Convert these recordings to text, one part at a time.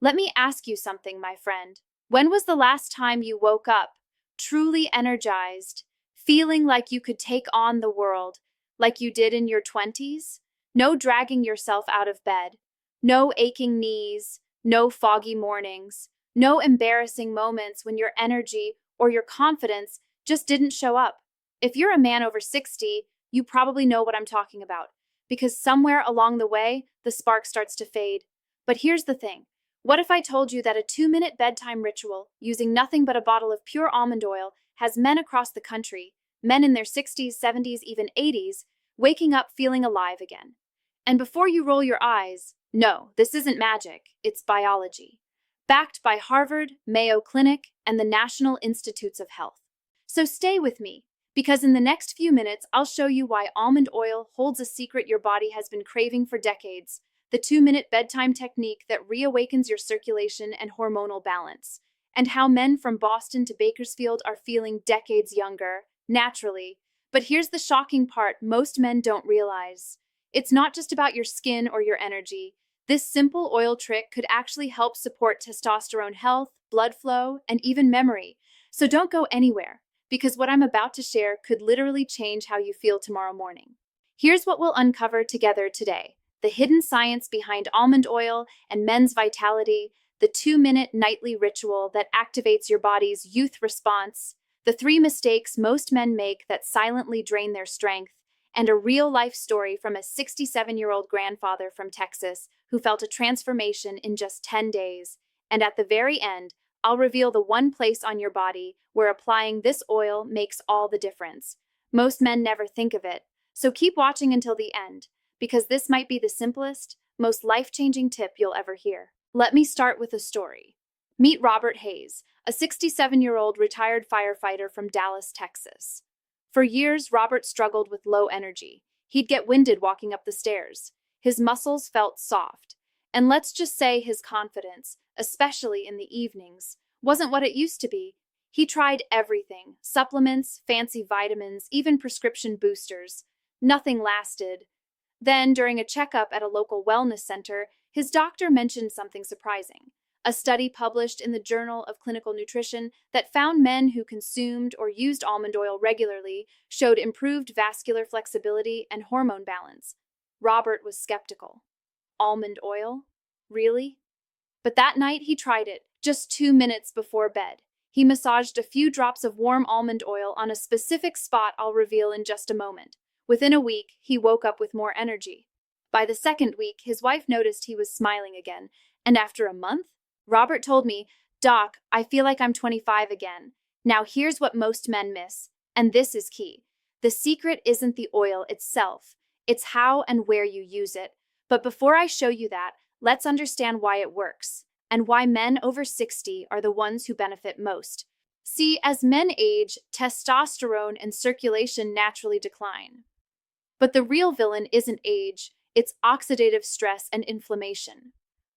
Let me ask you something, my friend. When was the last time you woke up, truly energized, feeling like you could take on the world, like you did in your 20s? No dragging yourself out of bed, no aching knees, no foggy mornings, no embarrassing moments when your energy or your confidence just didn't show up. If you're a man over 60, you probably know what I'm talking about, because somewhere along the way, the spark starts to fade. But here's the thing. What if I told you that a 2-minute bedtime ritual using nothing but a bottle of pure almond oil has men across the country, men in their 60s, 70s, even 80s, waking up feeling alive again? And before you roll your eyes, no, this isn't magic, it's biology. Backed by Harvard, Mayo Clinic, and the National Institutes of Health. So stay with me, because in the next few minutes, I'll show you why almond oil holds a secret your body has been craving for decades. The 2-minute bedtime technique that reawakens your circulation and hormonal balance, and how men from Boston to Bakersfield are feeling decades younger, naturally. But here's the shocking part most men don't realize. It's not just about your skin or your energy. This simple oil trick could actually help support testosterone health, blood flow, and even memory. So don't go anywhere, because what I'm about to share could literally change how you feel tomorrow morning. Here's what we'll uncover together today. The hidden science behind almond oil and men's vitality, the 2-minute nightly ritual that activates your body's youth response, the 3 mistakes most men make that silently drain their strength, and a real-life story from a 67-year-old grandfather from Texas who felt a transformation in just 10 days. And at the very end, I'll reveal the one place on your body where applying this oil makes all the difference. Most men never think of it, so keep watching until the end, because this might be the simplest, most life-changing tip you'll ever hear. Let me start with a story. Meet Robert Hayes, a 67-year-old retired firefighter from Dallas, Texas. For years, Robert struggled with low energy. He'd get winded walking up the stairs. His muscles felt soft. And let's just say his confidence, especially in the evenings, wasn't what it used to be. He tried everything, supplements, fancy vitamins, even prescription boosters. Nothing lasted. Then, during a checkup at a local wellness center, his doctor mentioned something surprising. A study published in the Journal of Clinical Nutrition that found men who consumed or used almond oil regularly showed improved vascular flexibility and hormone balance. Robert was skeptical. Almond oil? Really? But that night he tried it, just 2 minutes before bed. He massaged a few drops of warm almond oil on a specific spot I'll reveal in just a moment. Within a week, he woke up with more energy. By the second week, his wife noticed he was smiling again, and after a month, Robert told me, "Doc, I feel like I'm 25 again." Now here's what most men miss, and this is key. The secret isn't the oil itself, it's how and where you use it. But before I show you that, let's understand why it works, and why men over 60 are the ones who benefit most. See, as men age, testosterone and circulation naturally decline. But the real villain isn't age, it's oxidative stress and inflammation.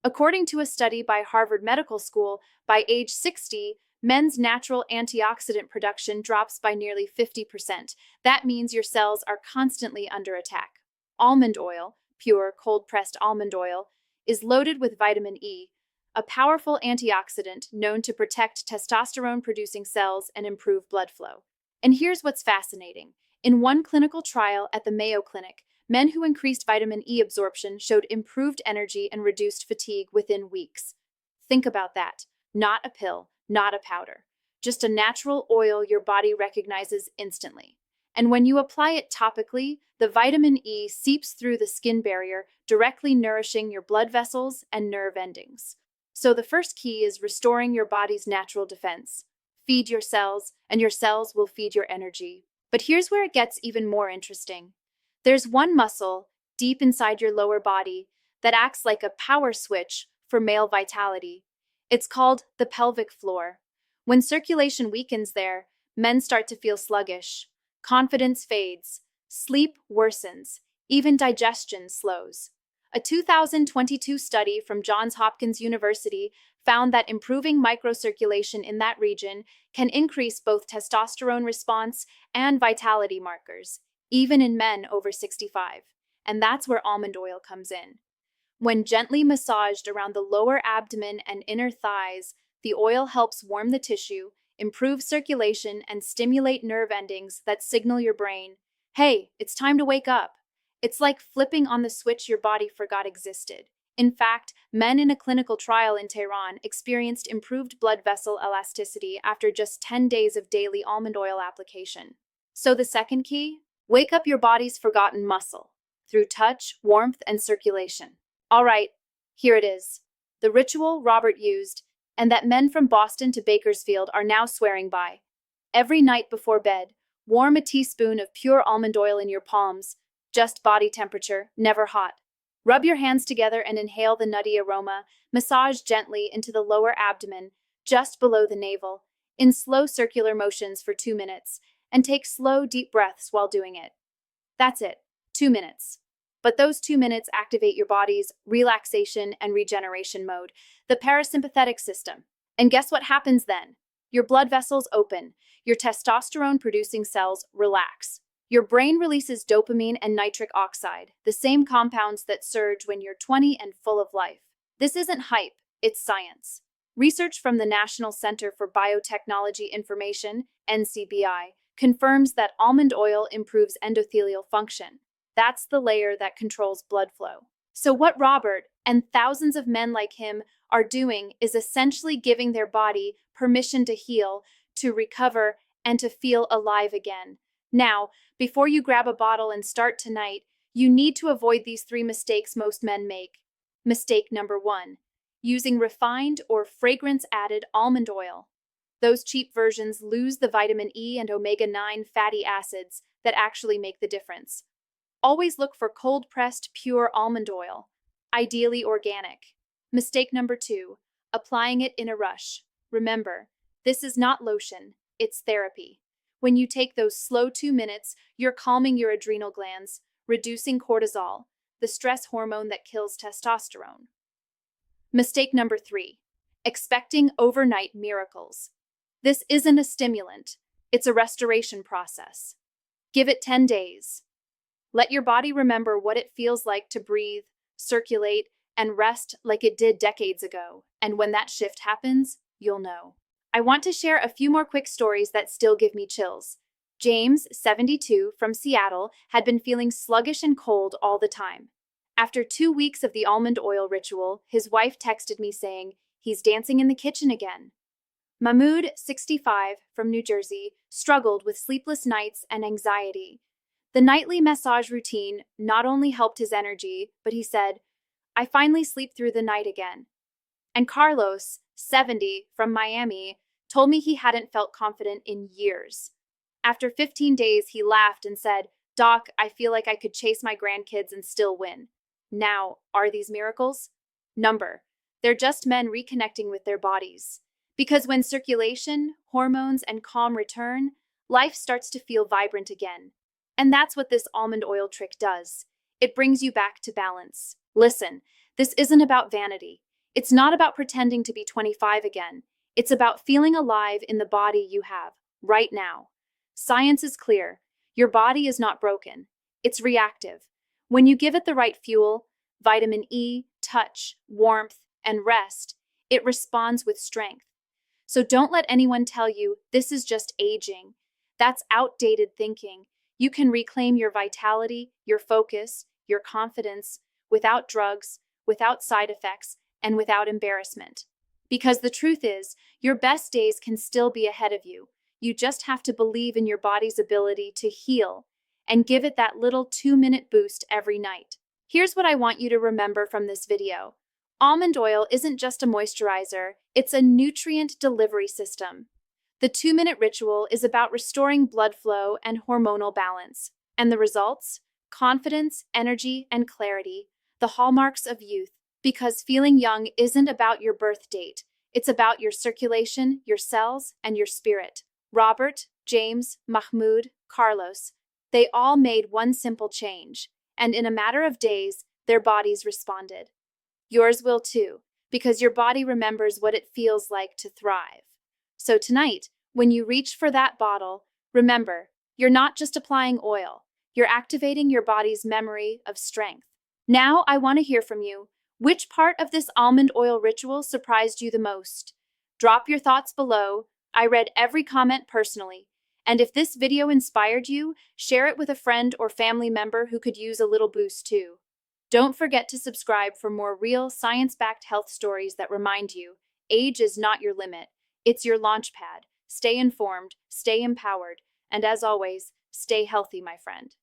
According to a study by Harvard Medical School, by age 60, men's natural antioxidant production drops by nearly 50%. That means your cells are constantly under attack. Almond oil, pure cold-pressed almond oil, is loaded with vitamin E, a powerful antioxidant known to protect testosterone-producing cells and improve blood flow. And here's what's fascinating. In one clinical trial at the Mayo Clinic, men who increased vitamin E absorption showed improved energy and reduced fatigue within weeks. Think about that. Not a pill, not a powder. Just a natural oil your body recognizes instantly. And when you apply it topically, the vitamin E seeps through the skin barrier, directly nourishing your blood vessels and nerve endings. So the first key is restoring your body's natural defense. Feed your cells, and your cells will feed your energy. But here's where it gets even more interesting. There's one muscle, deep inside your lower body, that acts like a power switch for male vitality. It's called the pelvic floor. When circulation weakens there, men start to feel sluggish. Confidence fades. Sleep worsens. Even digestion slows. A 2022 study from Johns Hopkins University found that improving microcirculation in that region can increase both testosterone response and vitality markers, even in men over 65. And that's where almond oil comes in. When gently massaged around the lower abdomen and inner thighs, the oil helps warm the tissue, improve circulation, and stimulate nerve endings that signal your brain, hey, it's time to wake up. It's like flipping on the switch your body forgot existed. In fact, men in a clinical trial in Tehran experienced improved blood vessel elasticity after just 10 days of daily almond oil application. So the second key? Wake up your body's forgotten muscle through touch, warmth, and circulation. All right, here it is. The ritual Robert used, and that men from Boston to Bakersfield are now swearing by. Every night before bed, warm a teaspoon of pure almond oil in your palms, just body temperature, never hot. Rub your hands together and inhale the nutty aroma. Massage gently into the lower abdomen, just below the navel, in slow circular motions for 2 minutes, and take slow, deep breaths while doing it. That's it, 2 minutes. But those 2 minutes activate your body's relaxation and regeneration mode, the parasympathetic system. And guess what happens then? Your blood vessels open, your testosterone-producing cells relax. Your brain releases dopamine and nitric oxide, the same compounds that surge when you're 20 and full of life. This isn't hype, it's science. Research from the National Center for Biotechnology Information, NCBI, confirms that almond oil improves endothelial function. That's the layer that controls blood flow. So what Robert and thousands of men like him are doing is essentially giving their body permission to heal, to recover, and to feel alive again. Now, before you grab a bottle and start tonight, you need to avoid these 3 mistakes most men make. Mistake number 1, using refined or fragrance-added almond oil. Those cheap versions lose the vitamin E and omega-9 fatty acids that actually make the difference. Always look for cold-pressed, pure almond oil, ideally organic. Mistake number 2, applying it in a rush. Remember, this is not lotion, it's therapy. When you take those slow 2 minutes, you're calming your adrenal glands, reducing cortisol, the stress hormone that kills testosterone. Mistake number 3, expecting overnight miracles. This isn't a stimulant, it's a restoration process. Give it 10 days. Let your body remember what it feels like to breathe, circulate, and rest like it did decades ago. And when that shift happens, you'll know. I want to share a few more quick stories that still give me chills. James, 72, from Seattle, had been feeling sluggish and cold all the time. After 2 weeks of the almond oil ritual, his wife texted me saying, he's dancing in the kitchen again. Mahmoud, 65, from New Jersey, struggled with sleepless nights and anxiety. The nightly massage routine not only helped his energy, but he said, I finally sleep through the night again. And Carlos, 70, from Miami, told me he hadn't felt confident in years. After 15 days, he laughed and said, Doc, I feel like I could chase my grandkids and still win. Now, are these miracles? They're just men reconnecting with their bodies. Because when circulation, hormones, and calm return, life starts to feel vibrant again. And that's what this almond oil trick does. It brings you back to balance. Listen, this isn't about vanity. It's not about pretending to be 25 again. It's about feeling alive in the body you have, right now. Science is clear. Your body is not broken. It's reactive. When you give it the right fuel, vitamin E, touch, warmth, and rest, it responds with strength. So don't let anyone tell you this is just aging. That's outdated thinking. You can reclaim your vitality, your focus, your confidence, without drugs, without side effects, and without embarrassment. Because the truth is, your best days can still be ahead of you. You just have to believe in your body's ability to heal and give it that little 2-minute boost every night. Here's what I want you to remember from this video. Almond oil isn't just a moisturizer, it's a nutrient delivery system. The 2-minute ritual is about restoring blood flow and hormonal balance. And the results? Confidence, energy, and clarity, the hallmarks of youth. Because feeling young isn't about your birth date. It's about your circulation, your cells, and your spirit. Robert, James, Mahmoud, Carlos, they all made one simple change. And in a matter of days, their bodies responded. Yours will too, because your body remembers what it feels like to thrive. So tonight, when you reach for that bottle, remember, you're not just applying oil. You're activating your body's memory of strength. Now I want to hear from you. Which part of this almond oil ritual surprised you the most? Drop your thoughts below. I read every comment personally. And if this video inspired you, share it with a friend or family member who could use a little boost too. Don't forget to subscribe for more real, science-backed health stories that remind you, age is not your limit. It's your launch pad. Stay informed, stay empowered, and as always, stay healthy, my friend.